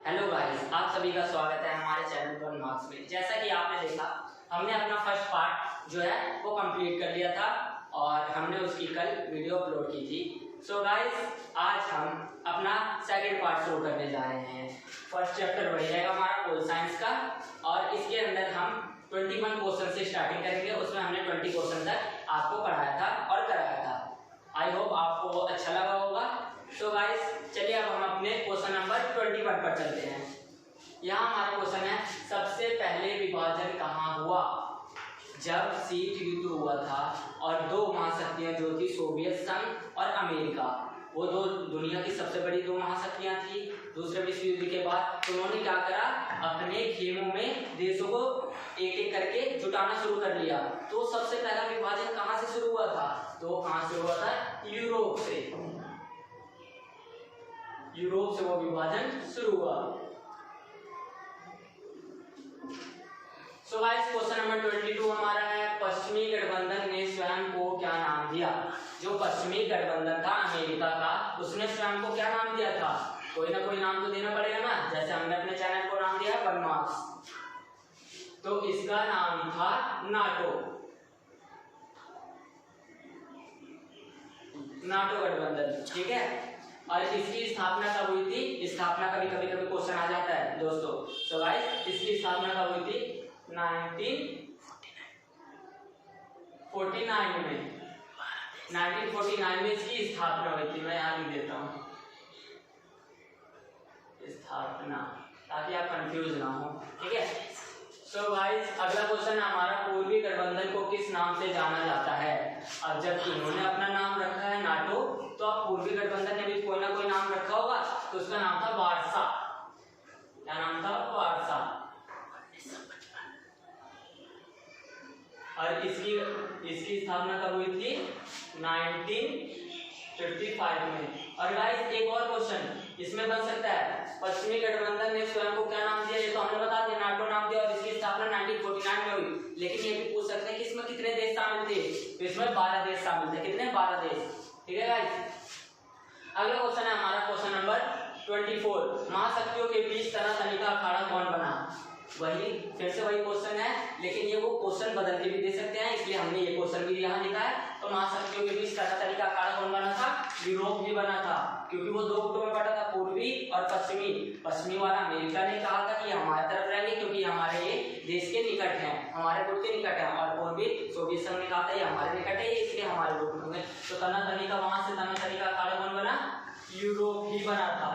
Hello guys, आप सभी का स्वागत है हमारे चैनल पर मार्क्स में। जैसा कि आपने देखा, हमने अपना फर्स्ट पार्ट जो है वो कंप्लीट कर लिया था और हमने उसकी कल वीडियो अपलोड की थी। सो गाइस, आज हम अपना सेकंड पार्ट शुरू करने जा रहे हैं। फर्स्ट चैप्टर वही रहेगा हमारा पोल साइंस का और इसके अंदर हम 21 क्वेश्चन से स्टार्टिंग करेंगे। उसमें हमने 20 क्वेश्चन तक आपको पढ़ाया था और कराया था। आई होप आपको अच्छा लगा होगा। सो गाइस, चलिए अब हम अपने क्वेश्चन नंबर 21 पर चलते हैं। यहाँ हमारा क्वेश्चन है, सबसे पहले विभाजन कहाँ हुआ? जब शीत युद्ध हुआ था और दो महाशक्तियां जो थी सोवियत संघ और अमेरिका, वो दो दुनिया की सबसे बड़ी दो महाशक्तियां थी। दूसरे विश्व युद्ध के बाद उन्होंने क्या करा, अपने खेमों में देशों को एक एक करके जुटाना शुरू कर लिया। तो सबसे पहला विभाजन कहाँ से शुरू हुआ था? तो कहाँ से हुआ था? यूरोप से। यूरोप से वो विभाजन शुरू हुआ। सो गाइस, क्वेश्चन नंबर 22 हमारा है, पश्चिमी गठबंधन ने स्वयं को क्या नाम दिया? जो पश्चिमी गठबंधन था अमेरिका का, उसने स्वयं को क्या नाम दिया था? कोई ना कोई नाम तो देना पड़ेगा ना। जैसे हमने अपने चैनल को नाम दिया है बनमार्क्स, तो इसका नाम था नाटो। नाटो गठबंधन, ठीक है। और इसकी स्थापना कब हुई थी? स्थापना कभी कभी क्वेश्चन आ जाता है दोस्तों। सो गाइस, इसकी स्थापना कब हुई थी? 1949 में। 1949 में इसकी स्थापना हुई थी। मैं यहाँ लिख देता हूँ स्थापना, ताकि आप कंफ्यूज ना हो, ठीक है। सो गाइस, अगला क्वेश्चन हमारा, पूर्वी गठबंधन को किस नाम से जाना जाता है? अब जब इन्होंने अपना नाम रखा है नाटो, तो अब पूर्वी गठबंधन ने भी कोई ना कोई नाम रखा होगा। तो उसका नाम था वारसा। क्या नाम था? वारसा। और इसकी स्थापना कब हुई थी? 1955 में। और गाइस, एक और क्वेश्चन इसमें बन सकता है, पश्चिमी गठबंधन ने स्वयं को क्या नाम दिया? ये तो हमने बता दिया, नाटो नाम दिया। और इसकी स्थापना 1949 में हुई। लेकिन ये भी पूछ सकते हैं कि इसमें कितने देश शामिल थे? तो इसमें 12 देश शामिल थे। कितने? 12 देश, ठीक है गाइस। अगला क्वेश्चन है हमारा क्वेश्चन नंबर 24, महाशक्तियों के बीच तनातनी का अखाड़ा कौन बना? वही फिर से वही क्वेश्चन है, लेकिन ये वो क्वेश्चन बदल के भी दे सकते हैं, इसलिए हमने ये क्वेश्चन भी यहाँ लिखा है। तो महाशक्तियों के बीच तनातनी का अखाड़ा कौन बना था? यूरोप भी बना था, क्योंकि वो दो गुटों में बटा था, पूर्वी और पश्चिमी। पश्चिमी वाला अमेरिका ने कहा था कि हमारे तरफ रहेंगे क्योंकि हमारे ये देश के निकट हैं, हमारे गुट के निकट है। और पूर्वी सोवियत संघ ने कहा था ये हमारे निकट है, इसलिए हमारे गुट होंगे। तो तनातनी का वहां से तनातनी का अखाड़ा कौन बना? यूरोप ही बना था।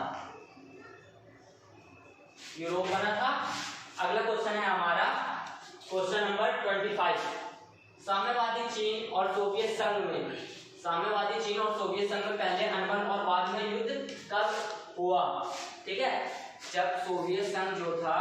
यूरोप बना था। अगला क्वेश्चन है हमारा क्वेश्चन नंबर 25, साम्यवादी चीन और सोवियत संघ में, साम्यवादी चीन और सोवियत संघ में पहले अणबंध और बाद में युद्ध कब हुआ? ठीक है, जब सोवियत संघ जो था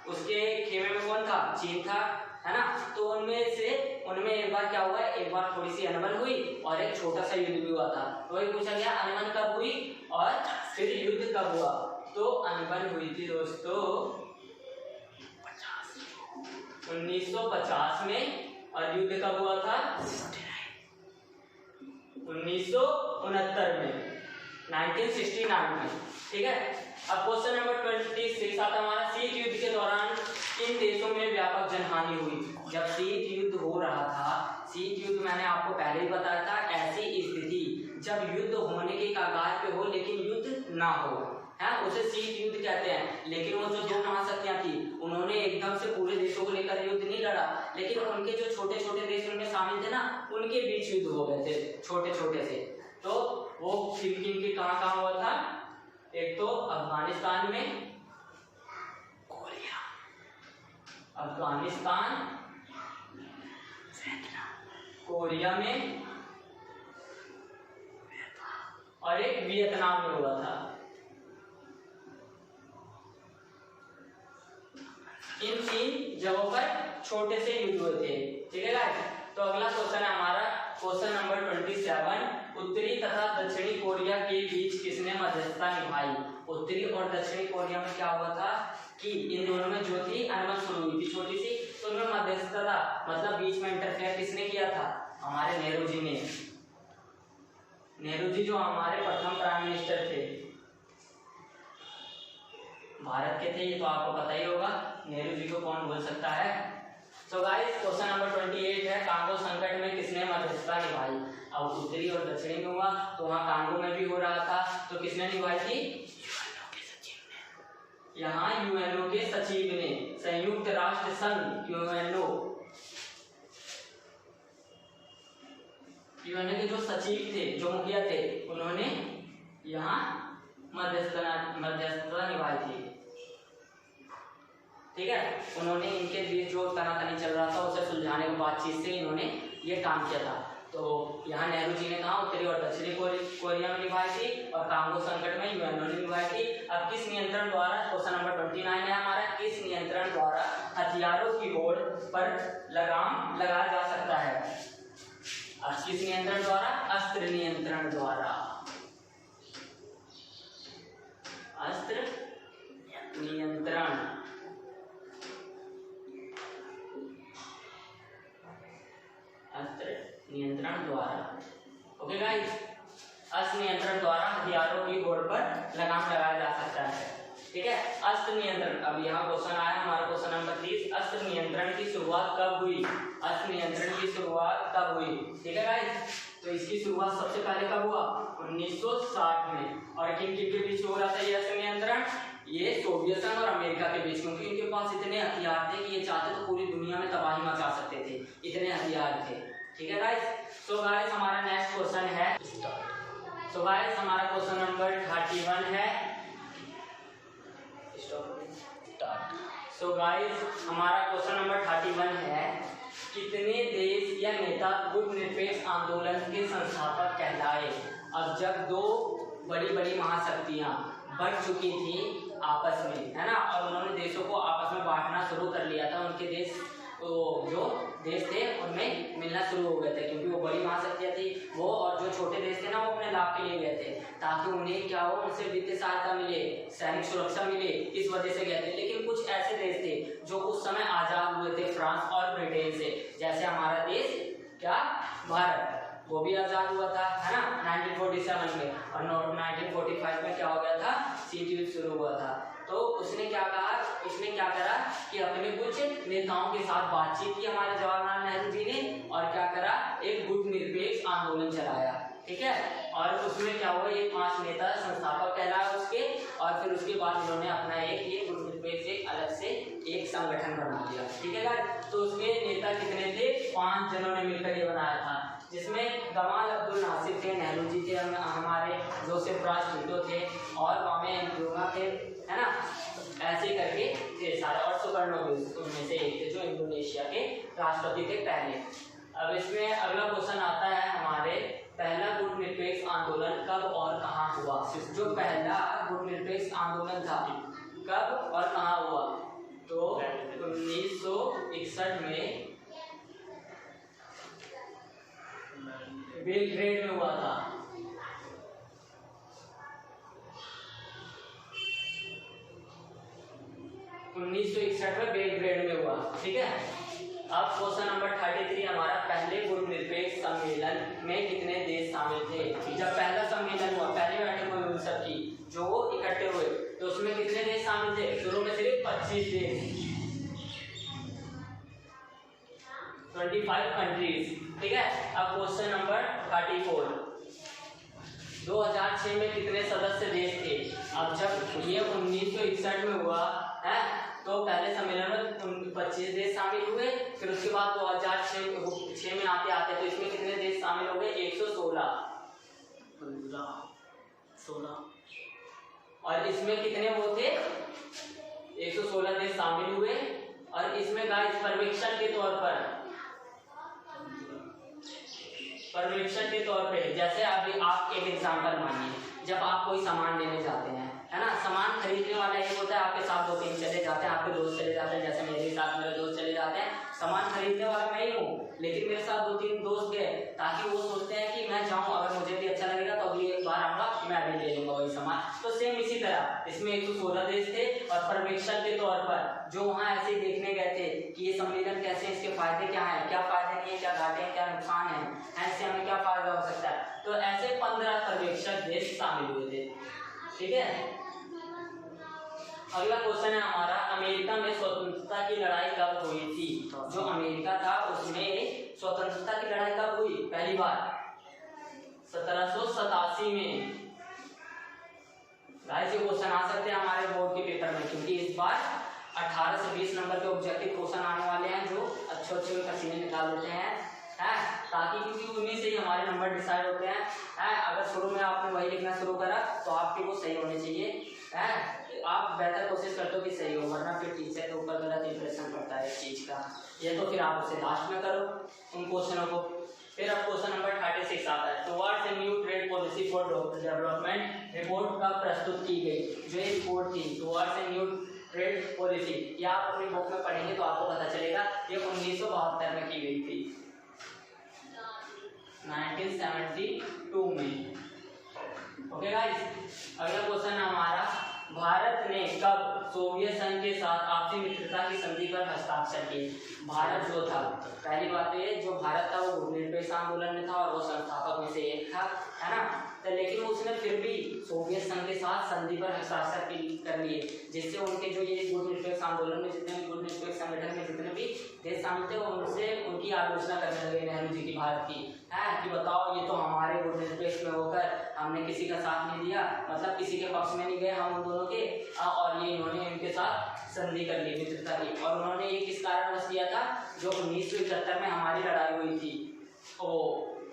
उसके खेमे में कौन था? चीन था, है ना। तो उनमें एक बार क्या हुआ, एक बार थोड़ी सी अनबन हुई और एक छोटा सा युद्ध भी हुआ था। तो वही पूछा गया अनबन कब हुई और फिर युद्ध कब हुआ? तो अनबन हुई थी दोस्तों 1950 में और युद्ध कब हुआ था? 1969 में, 1969 में, ठीक है। अब क्वेश्चन नंबर 26 आता हमारा, शीत युद्ध के दौरान किन देशों में व्यापक जनहानि हुई? जब शीत युद्ध हो रहा था, शीत युद्ध मैंने आपको पहले ही बताया था, ऐसी स्थिति जब युद्ध होने के कगार पे हो लेकिन युद्ध ना हो, है, उसे शीत युद्ध कहते हैं। लेकिन वो जो दो महाशक्तियां थी, उन्होंने एकदम से पूरे देशों को लेकर युद्ध नहीं लड़ा, लेकिन उनके जो छोटे छोटे देश उनमें शामिल थे ना, उनके बीच युद्ध हो गए थे छोटे छोटे से। तो वो किन किन के कहाँ हुआ था? एक तो अफगानिस्तान में, कोरिया में और एक वियतनाम में हुआ था। इन 3 जगहों पर छोटे से युद्ध हुए थे, ठीक है गाइस। तो अगला क्वेश्चन है हमारा क्वेश्चन नंबर 27, उत्तरी तथा दक्षिणी कोरिया के बीच किसने मध्यस्थता निभाई? उत्तरी और दक्षिणी कोरिया में क्या हुआ था कि इन दोनों में जो थी अनबन शुरू हुई थी छोटी सी, तो उनमें मध्यस्थता मतलब बीच में इंटरफेयर किसने किया था? हमारे नेहरू जी ने। नेहरू जी जो हमारे प्रथम प्राइम मिनिस्टर थे, भारत के थे, ये तो आपको पता ही होगा। नेहरू जी को कौन भूल सकता है। सो गाइस क्वेश्चन नंबर 28 है, कांगो संकट में किसने मध्यस्थता निभाई। अब उत्तरी और दक्षिणी में हुआ, तो वहाँ कांगो में भी हो रहा था, तो किसने निभाई थी? यहाँ यूएनओ के सचिव ने, संयुक्त राष्ट्र संघ यूएनओ के जो सचिव थे, जो मुखिया थे, उन्होंने यहाँ मध्यस्थता निभाई थी। ठीक है, उन्होंने इनके बीच जो तनातनी चल रहा था उसे सुलझाने की बातचीत से इन्होंने ये काम किया था। तो यहाँ नेहरू जी ने कहा उत्तरी और दक्षिणी कोरिया में निभाई थी, और कांगो संकट में यूएनओ ने निभाई थी। अब किस नियंत्रण द्वारा, क्वेश्चन नंबर 29 है हमारा, किस नियंत्रण द्वारा हथियारों की होड़ पर लगाम लगाया जा सकता है। किस नियंत्रण द्वारा? अस्त्र नियंत्रण द्वारा। अस्त्र नियंत्रण, अस्त्र नियंत्रण द्वारा। ओके गाइस, अस्त्र नियंत्रण द्वारा हथियारों की होड़ पर लगाम लगाया जा सकता है। ठीक है, अस्त्र नियंत्रण। अब यहाँ क्वेश्चन आया हमारा क्वेश्चन नंबर 30, अस्त्र नियंत्रण की शुरुआत कब हुई। अस्त्र नियंत्रण की शुरुआत कब हुई। ठीक है गाइस, तो इसकी शुरुआत सबसे पहले कब हुआ? 1960 में। और किन के बीच हो रहा था ये अस्त्र नियंत्रण? ये सोवियत संघ और अमेरिका के बीच, क्योंकि इनके पास इतने हथियार थे कि ये चाहते तो पूरी दुनिया में तबाही मचा सकते थे, इतने हथियार थे। ठीक है गाइस, सो गाइस हमारा नेक्स्ट क्वेश्चन है, सो गाइस हमारा क्वेश्चन नंबर 31 है। सो गाइस हमारा क्वेश्चन नंबर 31 है, कितने देश या नेता गुटनिरपेक्ष आंदोलन के संस्थापक कहलाए। अब जब दो बड़ी बड़ी महाशक्तियां बढ़ चुकी थी आपस में, है ना, और उन्होंने देशों को आपस में बांटना शुरू कर लिया था, उनके देश तो जो देश थे उनमें मिलना शुरू हो गए थे, क्योंकि वो बड़ी महाशक्तियां थी वो, और जो छोटे देश थे ना वो अपने लाभ के लिए गए थे, ताकि उन्हें क्या हो, उनसे वित्तीय सहायता मिले, सैनिक सुरक्षा मिले, इस वजह से गए थे। लेकिन कुछ ऐसे देश थे जो उस समय आजाद हुए थे फ्रांस और ब्रिटेन से, जैसे हमारा देश क्या, भारत, वो भी आजाद हुआ था, है ना, 1947 में, और 1945 में क्या हो गया था, शीत युद्ध शुरू हुआ था। तो उसने क्या कहा, उसने क्या करा कि अपने कुछ नेताओं के साथ बातचीत की हमारे जवाहरलाल नेहरू जी ने, और क्या करा, एक गुटनिरपेक्ष आंदोलन चलाया। ठीक है, और उसमें क्या हुआ, ये 5 नेता संस्थापक कहलाया उसके, और फिर उसके बाद उन्होंने अपना एक ये गुटनिरपेक्ष एक अलग से एक संगठन बना लिया। ठीक है गाइस, तो उसके नेता कितने थे, 5 जनों ने मिलकर ये बनाया था, जिसमें गमाल अब्दुल नासिर थे, नेहरू जी थे, हमारे जोसेफ राज टिटो थे, और वामे नक्रूमा थे, है ना, ऐसे करके थे सारे, और सुकर्णो भी उनमें से एक थे जो इंडोनेशिया के राष्ट्रपति थे पहले। अब इसमें अगला क्वेश्चन आता है हमारे, पहला गुटनिरपेक्ष आंदोलन कब और कहाँ हुआ। जो पहला गुटनिरपेक्ष आंदोलन था कब और कहाँ हुआ, तो 1961 में बेलग्रेड में हुआ था। 1961 में बेलग्रेड में हुआ। ठीक है, अब क्वेश्चन नंबर 33 हमारा, पहले गुटनिरपेक्ष सम्मेलन में कितने देश शामिल थे। जब पहला सम्मेलन हुआ, पहली बैठक हुई उन सब की जो इकट्ठे हुए, तो उसमें कितने देश शामिल थे, शुरू में सिर्फ 25 देश, 25 कंट्रीज। ठीक है, अब क्वेश्चन नंबर 34, 2006 में कितने सदस्य देश थे। अब जब ये 1961 में हुआ है, तो पहले सम्मेलन में 25 देश शामिल हुए, फिर उसके बाद 2006 में आते आते तो इसमें कितने देश शामिल हो गए, 116, और इसमें कितने वो थे, 116 देश शामिल हुए। और इसमें गाइस पर्यवेक्षण के तौर पे जैसे अभी आप एक एग्जांपल मानिए, जब आप कोई सामान लेने जाते हैं, है ना, सामान खरीदने वाला एक होता है, आपके साथ 2-3 चले जाते हैं, आपके दोस्त चले जाते हैं, जैसे मेरे साथ मेरे दोस्त चले जाते हैं, सामान खरीदने वाला मैं ही हूँ, लेकिन मेरे साथ 2-3 दोस्त गए, ताकि वो सोचते हैं कि मैं जाऊँ, अगर मुझे भी अच्छा लगेगा तो अगली बार आऊँगा मैं भी ले लूँगा वही सामान। तो सेम इसी तरह इसमें 116 देश थे, और पर्यवेक्षक के तौर पर जो वहाँ ऐसे ही देखने गए थे कि ये सम्मेलन कैसे, इसके फायदे क्या है, क्या फायदे नहीं है, क्या घाटे हैं, क्या नुकसान है, ऐसे हमें क्या फायदा हो सकता है, तो ऐसे 15 पर्यवेक्षक देश शामिल हुए थे। ठीक है, अगला क्वेश्चन है हमारा, अमेरिका में स्वतंत्रता की लड़ाई कब हुई थी? जो अमेरिका था उसमें स्वतंत्रता की लड़ाई कब हुई पहली बार? 1787 में। गाइस ये क्वेश्चन आ सकते हैं हमारे बोर्ड के पेपर में, क्योंकि इस बार 18 से 20 नंबर के ऑब्जेक्टिव क्वेश्चन आने वाले हैं जो अच्छे पसीने निकाल देते हैं, ताकि क्योंकि उन्हीं से ही हमारे नंबर डिसाइड होते हैं। अगर शुरू में आपने वही लिखना शुरू करा तो आपके वो सही होने चाहिए। आप बेहतर कोशिश करते हो कि सही हो, वरना फिर टीचर के ऊपर गलत इंप्रेशन पड़ता है इस चीज़ का। ये तो फिर आप उसे लास्ट में करो उन क्वेश्चनों को। फिर अब क्वेश्चन नंबर 36 आता है, towards a new trade policy for development report का प्रस्तुत की गई। जो ये रिपोर्ट थी towards a new trade policy, या आप अपनी बुक में पढ़ेंगे तो आपको पता चलेगा, ये 1972 में की गई थी, 1972 में। ओके गाइस, अगला क्वेश्चन हमारा, भारत ने कब सोवियत संघ के साथ आपसी मित्रता की संधि पर हस्ताक्षर किए? भारत जो था, पहली बात तो ये, जो भारत था वो गुटनिरपेक्ष आंदोलन में था और वो संस्थापक में से एक था, है ना। तो लेकिन उसने फिर भी सोवियत संघ के साथ संधि पर हस्ताक्षर कर लिए, जिससे उनके जो ये गुटनिरपेक्ष आंदोलन में जितने भी गुटनिरपेक्ष संगठन में जितने भी देश शामिल थे उनसे उनकी आलोचना करने लगे नेहरू जी की भारत की, है कि बताओ ये तो हमारे गुटनिरपेक्ष में होकर हमने किसी का साथ नहीं दिया, मतलब किसी के पक्ष में नहीं गए हम उन दोनों के, और ये इन्होंने इनके साथ संधि कर ली मित्रता की। और उन्होंने ये किस कारणवश किया था? जो 1971 में हमारी लड़ाई हुई थी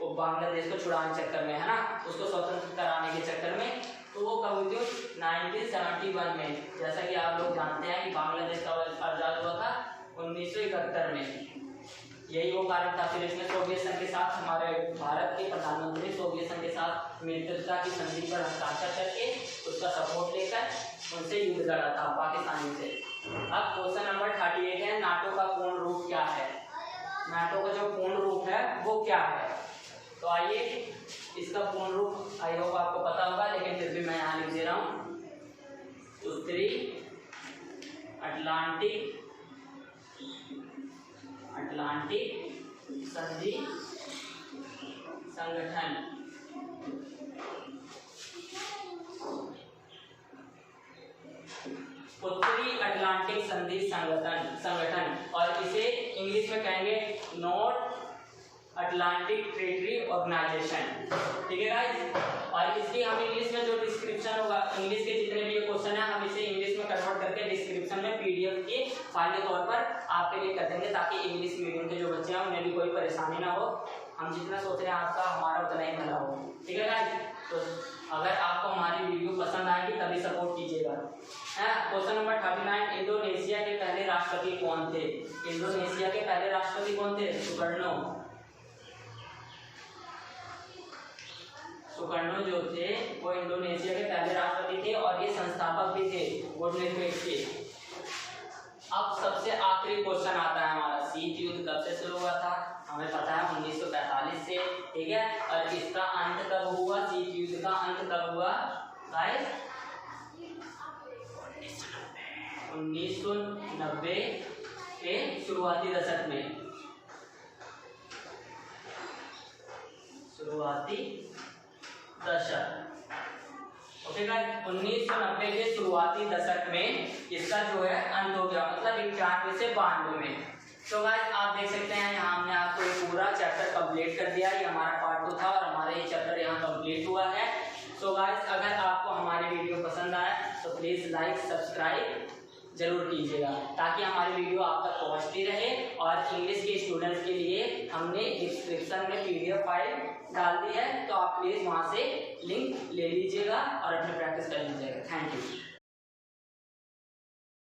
वो बांग्लादेश को छुड़ाने चक्कर में, है ना, उसको स्वतंत्र कराने के चक्कर में, तो वो कब हुई थी? 1971 में। जैसा कि आप लोग जानते हैं कि बांग्लादेश का आजाद हुआ था 1971 में, यही वो कारण था। फिर इसमें सोवियत संघ के साथ हमारे भारत के प्रधानमंत्री सोवियत संघ के साथ मित्रता की संधि पर हस्ताक्षर करके उसका सपोर्ट लेकर उनसे युद्ध लड़ा था पाकिस्तानी से। अब क्वेश्चन नंबर 38 है, नाटो का पूर्ण रूप क्या है? नाटो का जो पूर्ण रूप है वो क्या है? तो आइए इसका पूर्ण रूप आई होप आपको पता होगा, लेकिन फिर भी मैं यहाँ लिख दे रहा हूँ, उत्तरी अटलांटिक संधि संगठन। उत्तरी अटलांटिक संधि संगठन, और इसे इंग्लिश में कहेंगे नॉर्थ अटलांटिक टेरिटरी ऑर्गेनाइजेशन। ठीक है गाइस, और इसकी हम इंग्लिश में जो डिस्क्रिप्शन होगा, इंग्लिश के जितने भी क्वेश्चन है हम इसे इंग्लिश में कन्वर्ट करके डिस्क्रिप्शन में पीडीएफ के फाइल के तौर पर आपके लिए कर देंगे, ताकि इंग्लिश मीडियम के जो बच्चे हैं उन्हें भी कोई परेशानी ना हो। हम जितना सोच रहे हैं आपका हमारा उतना ही भला हो। ठीक है गाइस, तो अगर आपको हमारी वीडियो पसंद आएगी तभी सपोर्ट कीजिएगा। क्वेश्चन नंबर 39, इंडोनेशिया के पहले राष्ट्रपति कौन थे? इंडोनेशिया के पहले राष्ट्रपति कौन थे? सुकर्णो जो थे वो इंडोनेशिया के पहले राष्ट्रपति थे, और ये संस्थापक भी थे गुटनिरपेक्ष के। अब सबसे आखिरी क्वेश्चन आता है हमारा, शीत युद्ध कब से शुरू हुआ था? हमें पता है 1945 से। ठीक है, और इसका अंत कब हुआ? शीत युद्ध का अंत कब हुआ गाइस? 1990 के शुरुआती दशक में। ओके गाइस, 1990 के शुरुआती दशक में इसका जो है अंत हो गया, मतलब 91 से 92 में। तो गाइस आप देख सकते हैं यहाँ हमने आपको एक पूरा चैप्टर कंप्लीट कर दिया। ये हमारा पार्ट 2 था और हमारा ये चैप्टर यहाँ कंप्लीट हुआ है। तो गाइस अगर आपको हमारी वीडियो पसंद आए तो प्लीज़ लाइक सब्सक्राइब जरूर कीजिएगा, ताकि हमारी वीडियो आप तक पहुँचती रहे। और इंग्लिश के स्टूडेंट्स के लिए हमने डिस्क्रिप्शन में PDF फाइल डाल दी है, तो आप प्लीज़ वहाँ से लिंक ले लीजिएगा और अपनी प्रैक्टिस कर लीजिएगा। Thank you.